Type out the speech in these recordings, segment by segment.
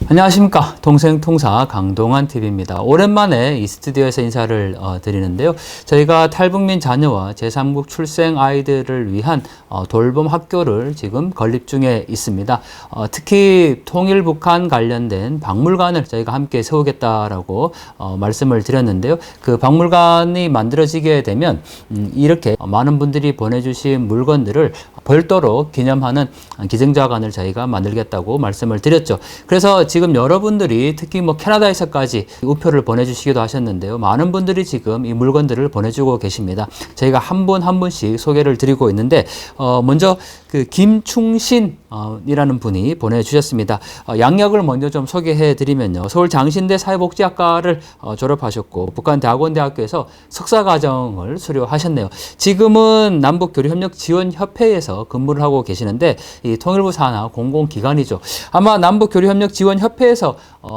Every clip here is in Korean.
안녕하십니까. 동생통사 강동환TV입니다. 오랜만에 이 스튜디오에서 인사를 드리는데요. 저희가 탈북민 자녀와 제3국 출생 아이들을 위한 돌봄 학교를 지금 건립 중에 있습니다. 특히 통일 북한 관련된 박물관을 저희가 함께 세우겠다라고 말씀을 드렸는데요. 그 박물관이 만들어지게 되면 이렇게 많은 분들이 보내주신 물건들을 별도로 기념하는 기증자관을 저희가 만들겠다고 말씀을 드렸죠. 그래서 지금 여러분들이 특히 캐나다에서까지 우표를 보내주시기도 하셨는데요. 많은 분들이 지금 이 물건들을 보내주고 계십니다. 저희가 한 분 한 분씩 소개를 드리고 있는데, 먼저 그 김충신 이라는 분이 보내주셨습니다. 양력을 먼저 좀 소개해 드리면요. 서울 장신대 사회복지학과를 졸업하셨고 북한대학원대학교에서 석사과정을 수료하셨네요. 지금은 남북교류협력지원협회에서 근무를 하고 계시는데, 이 통일부 산하 공공기관이죠. 아마 남북교류협력지원협회에서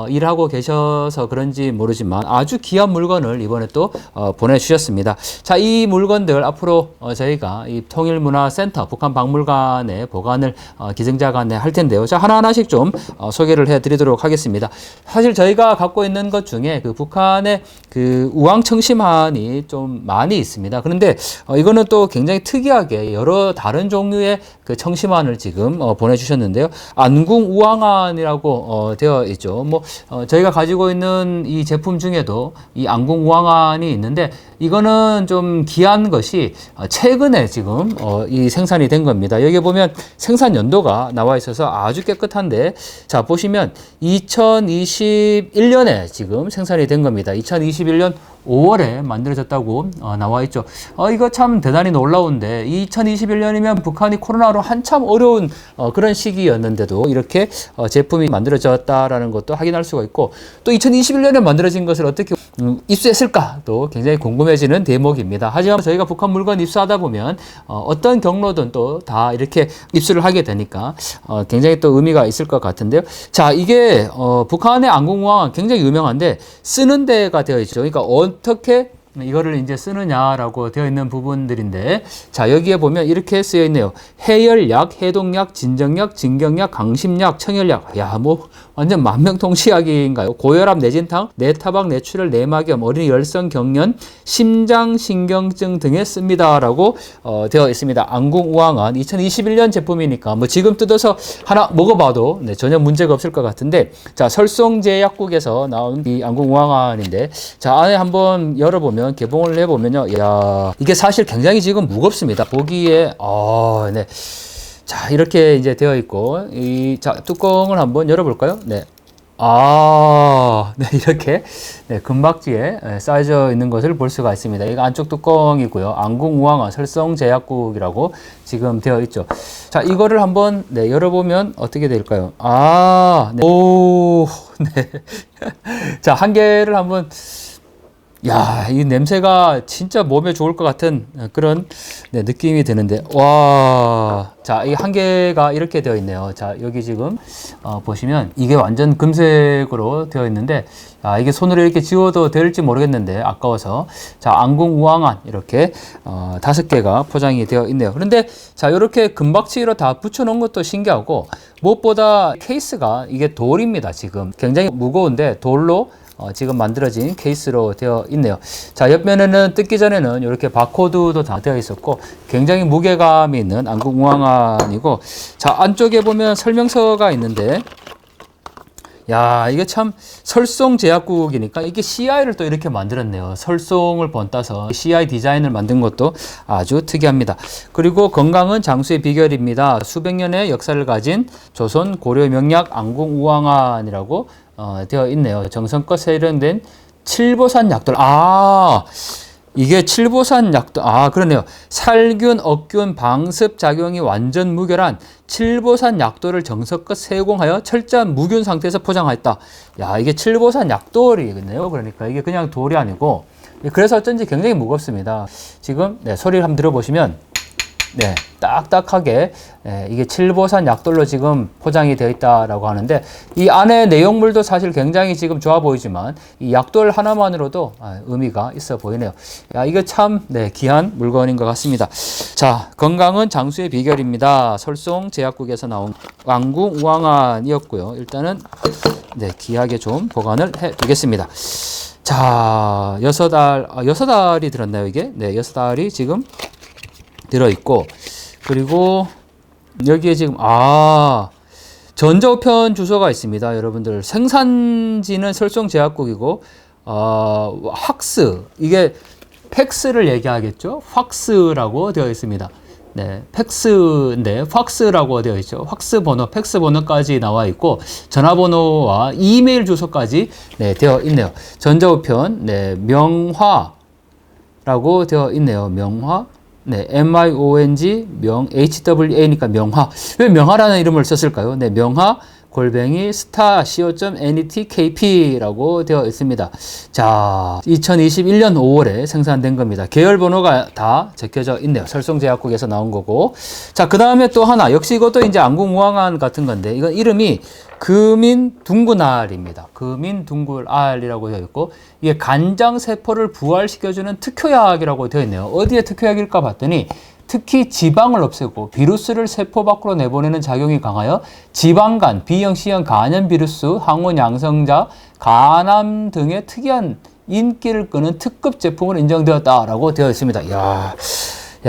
일하고 계셔서 그런지 모르지만 아주 귀한 물건을 이번에 또 보내주셨습니다. 자, 이 물건들 앞으로 저희가 이 통일문화센터 북한박물관에 보관을 기증자관에 할 텐데요. 자, 하나하나씩 좀 소개를 해드리도록 하겠습니다. 사실 저희가 갖고 있는 것 중에 그 북한의 그 우왕청심환이 좀 많이 있습니다. 그런데 이거는 또 굉장히 특이하게 여러 다른 종류의 그 청심환을 지금 보내주셨는데요. 안궁 우왕환이라고 되어 있죠. 저희가 가지고 있는 이 제품 중에도 이 안궁 우왕환이 있는데, 이거는 좀 귀한 것이 최근에 지금 이 생산이 된 겁니다. 여기 보면 생산 연도가 나와 있어서 아주 깨끗한데, 자 보시면 2021년에 지금 생산이 된 겁니다. 2021년 5월에 만들어졌다고 나와 있죠. 이거 참 대단히 놀라운데, 2021년이면 북한이 코로나로 한참 어려운 그런 시기였는데도 이렇게 제품이 만들어졌다라는 것도 확인할 수가 있고, 또 2021년에 만들어진 것을 어떻게 입수했을까 또 굉장히 궁금해지는 대목입니다. 하지만 저희가 북한 물건 입수하다 보면 어떤 경로든 또 다 이렇게 입수를 하게 되니까 굉장히 또 의미가 있을 것 같은데요. 자, 이게 북한의 안궁우왕은 굉장히 유명한데 쓰는 데가 되어 있죠. 그러니까 어떻게 이거를 이제 쓰느냐라고 되어 있는 부분들인데, 자 여기에 보면 이렇게 쓰여 있네요. 해열약, 해독약, 진정약, 진경약, 강심약, 청열약. 야, 완전 만병통치약인가요? 고혈압, 뇌진탕, 뇌타박, 뇌출혈, 뇌막염, 어린이 열성 경련, 심장신경증 등에 씁니다라고 되어 있습니다. 안궁우왕은 2021년 제품이니까 지금 뜯어서 하나 먹어봐도 전혀 문제가 없을 것 같은데, 자 설송제약국에서 나온 이 안궁우왕인데, 자 안에 한번 열어보면 개봉을 해보면요. 이야, 이게 사실 굉장히 지금 무겁습니다. 보기에, 네. 자, 이렇게 이제 되어 있고, 자, 뚜껑을 한번 열어볼까요? 네. 네, 이렇게, 네, 금박지에 쌓여져 있는 것을 볼 수가 있습니다. 이거 안쪽 뚜껑이고요. 안궁우왕 설성제약국이라고 지금 되어 있죠. 자, 이거를 한번, 네, 열어보면 어떻게 될까요? 네. 네. 자, 한 개를 한번, 야, 이 냄새가 진짜 몸에 좋을 것 같은 그런 느낌이 드는데, 와, 자, 이 한 개가 이렇게 되어 있네요. 자, 여기 지금 보시면 이게 완전 금색으로 되어 있는데, 이게 손으로 이렇게 지워도 될지 모르겠는데 아까워서, 자, 안궁우왕환 이렇게 5개가 포장이 되어 있네요. 그런데 자, 이렇게 금박지로 다 붙여놓은 것도 신기하고, 무엇보다 케이스가 이게 돌입니다. 지금 굉장히 무거운데 돌로 지금 만들어진 케이스로 되어 있네요. 자, 옆면에는 뜯기 전에는 이렇게 바코드도 다 되어 있었고 굉장히 무게감이 있는 안궁우왕환이고, 자, 안쪽에 보면 설명서가 있는데, 야, 이게 참 설송제약국이니까 이게 CI를 또 이렇게 만들었네요. 설송을 번따서 CI 디자인을 만든 것도 아주 특이합니다. 그리고 건강은 장수의 비결입니다. 수백 년의 역사를 가진 조선 고려 명약 안궁우왕환이라고 되어 있네요. 정성껏 세련된 칠보산 약돌. 이게 칠보산 약돌. 그러네요. 살균, 억균, 방습 작용이 완전 무결한 칠보산 약돌을 정성껏 세공하여 철저한 무균 상태에서 포장하였다. 야, 이게 칠보산 약돌이겠네요. 그러니까 이게 그냥 돌이 아니고, 그래서 어쩐지 굉장히 무겁습니다. 지금 소리를 한번 들어보시면, 네, 딱딱하게 이게 칠보산 약돌로 지금 포장이 되어 있다라고 하는데 이 안에 내용물도 사실 굉장히 지금 좋아 보이지만 이 약돌 하나만으로도 의미가 있어 보이네요. 야, 이거 참 귀한 물건인 것 같습니다. 자, 건강은 장수의 비결입니다. 설송 제약국에서 나온 왕궁 우왕안이었고요. 일단은 귀하게 좀 보관을 해 두겠습니다. 자, 6알이 들었나요, 이게? 네, 6알이 지금 들어있고, 그리고 여기에 지금 전자우편 주소가 있습니다. 여러분들 생산지는 설송제약국이고 학스, 이게 팩스를 얘기하겠죠. 팍스라고 되어 있습니다. 네, 팩스인데 팍스라고 되어 있죠. 팍스 번호, 팩스 번호까지 나와 있고 전화번호와 이메일 주소까지 되어 있네요. 전자우편 명화라고 되어 있네요. 명화. MIONG HWA니까 명화. 왜 명화라는 이름을 썼을까요? 명화 골뱅이 star.co.netkp라고 되어 있습니다. 자, 2021년 5월에 생산된 겁니다. 계열 번호가 다 적혀져 있네요. 설송제약국에서 나온 거고. 자, 그 다음에 또 하나. 역시 이것도 이제 안궁우왕안 같은 건데, 이건 이름이 금인둥굴알입니다. 금인둥굴알이라고 되어 있고, 이게 간장세포를 부활시켜주는 특효약이라고 되어 있네요. 어디에 특효약일까 봤더니, 특히 지방을 없애고 비루스를 세포 밖으로 내보내는 작용이 강하여 지방간, B형, C형 간염 비루스, 항원 양성자, 간암 등의 특이한 인기를 끄는 특급 제품으로 인정되었다라고 되어 있습니다. 이야.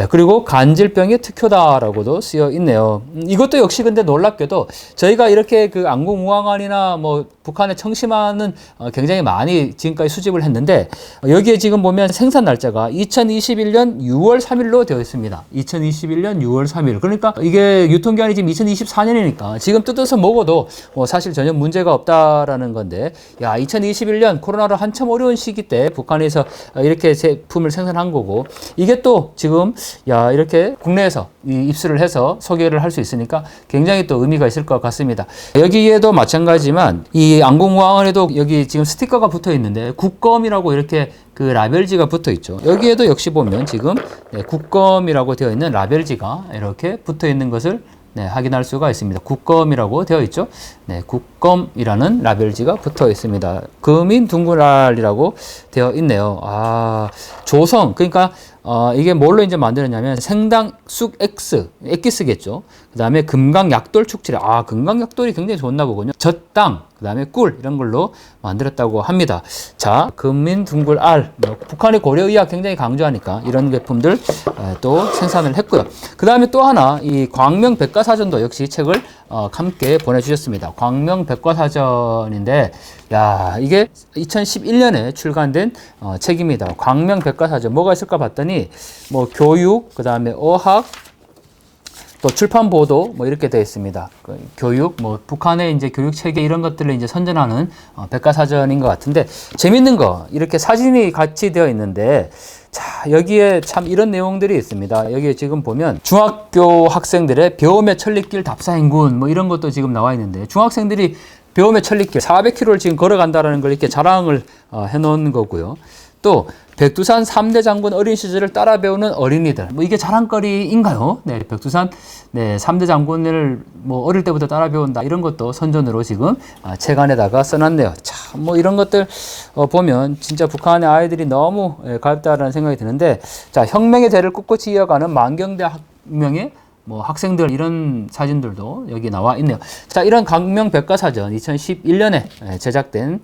그리고 간질병의 특효다라고도 쓰여 있네요. 이것도 역시 근데 놀랍게도 저희가 이렇게 그 안궁우왕안이나 뭐 북한의 청심환은 굉장히 많이 지금까지 수집을 했는데 여기에 지금 보면 생산 날짜가 2021년 6월 3일로 되어 있습니다. 2021년 6월 3일. 그러니까 이게 유통기한이 지금 2024년이니까 지금 뜯어서 먹어도 사실 전혀 문제가 없다라는 건데, 야, 2021년 코로나로 한참 어려운 시기 때 북한에서 이렇게 제품을 생산한 거고, 이게 또 지금 이렇게 국내에서 입수를 해서 소개를 할 수 있으니까 굉장히 또 의미가 있을 것 같습니다. 여기에도 마찬가지지만 이 안궁우왕안에도 여기 지금 스티커가 붙어 있는데 국검이라고 이렇게 그 라벨지가 붙어 있죠. 여기에도 역시 보면 지금 국검이라고 되어 있는 라벨지가 이렇게 붙어 있는 것을 확인할 수가 있습니다. 국검이라고 되어 있죠. 국검이라는 라벨지가 붙어 있습니다. 금인둥굴알이라고 되어 있네요. 조성, 그러니까 이게 뭘로 이제 만들었냐면 생당 쑥 엑기스겠죠. 그 다음에 금강약돌 축질에, 금강약돌이 굉장히 좋나 보군요. 젖당, 그 다음에 꿀, 이런 걸로 만들었다고 합니다. 자, 금민둥굴알, 북한의 고려의학 굉장히 강조하니까 이런 제품들 또 생산을 했고요. 그 다음에 또 하나, 이 광명백과사전도 역시 책을 함께 보내주셨습니다. 광명백과사전인데, 야, 이게 2011년에 출간된 책입니다. 광명백과사전. 뭐가 있을까 봤더니, 뭐 교육, 그 다음에 어학, 또 출판 보도 뭐 이렇게 되어 있습니다. 교육, 뭐 북한의 이제 교육 체계 이런 것들을 이제 선전하는 백과사전인 것 같은데, 재밌는 거 이렇게 사진이 같이 되어 있는데, 자, 여기에 참 이런 내용들이 있습니다. 여기에 지금 보면 중학교 학생들의 배움의 천리길 답사행군 뭐 이런 것도 지금 나와 있는데, 중학생들이 배움의 천리길 400km를 지금 걸어간다라는 걸 이렇게 자랑을 해놓은 거고요. 또 백두산 3대 장군 어린 시절을 따라 배우는 어린이들, 뭐 이게 자랑거리인가요? 백두산 3대 장군을 뭐 어릴 때부터 따라 배운다, 이런 것도 선전으로 지금 책 안에다가 써놨네요. 참, 뭐 이런 것들 보면 진짜 북한의 아이들이 너무 가볍다라는 생각이 드는데, 자, 혁명의 대를 꿋꿋이 이어가는 만경대 혁명의 뭐 학생들, 이런 사진들도 여기 나와 있네요. 자, 이런 광명백과사전 2011년에 제작된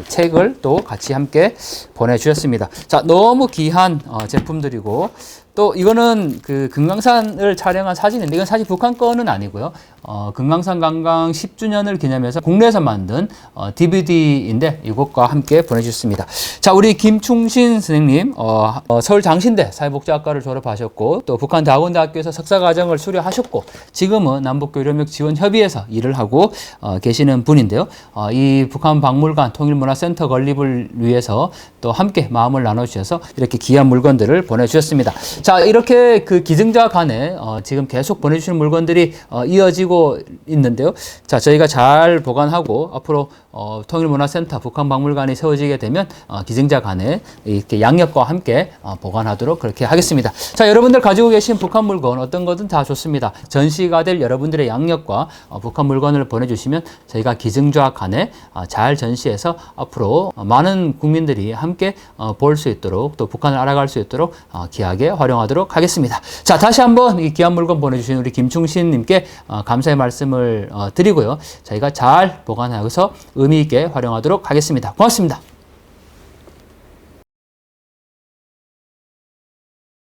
책을 또 같이 함께 보내주셨습니다. 자, 너무 귀한 제품들이고, 또 이거는 그 금강산을 촬영한 사진인데, 이건 사실 북한 거는 아니고요. 금강산 관광 10주년을 기념해서 국내에서 만든 DVD인데 이것과 함께 보내주셨습니다. 자, 우리 김충신 선생님, 서울 장신대 사회복지학과를 졸업하셨고, 또 북한 대학원대학교에서 석사과정을 수료하셨고, 지금은 남북교류협력지원협의회에서 일을 하고 계시는 분인데요. 이 북한 박물관 통일문화센터 건립을 위해서 또 함께 마음을 나눠주셔서 이렇게 귀한 물건들을 보내주셨습니다. 자, 이렇게 그 기증자 간에 지금 계속 보내주시는 물건들이 이어지고 있는데요. 자, 저희가 잘 보관하고 앞으로 통일문화센터 북한박물관이 세워지게 되면 기증자 간에 이렇게 양력과 함께 보관하도록 그렇게 하겠습니다. 자, 여러분들 가지고 계신 북한 물건 어떤 거든 다 좋습니다. 전시가 될 여러분들의 양력과 북한 물건을 보내주시면 저희가 기증자 간에 잘 전시해서 앞으로 많은 국민들이 함께 볼 수 있도록 또 북한을 알아갈 수 있도록 귀하게 활용하도록 하겠습니다. 자, 다시 한번 이 귀한 물건 보내주신 우리 김충신님께 감사의 말씀을 드리고요. 저희가 잘 보관해서 의미 있게 활용하도록 하겠습니다. 고맙습니다.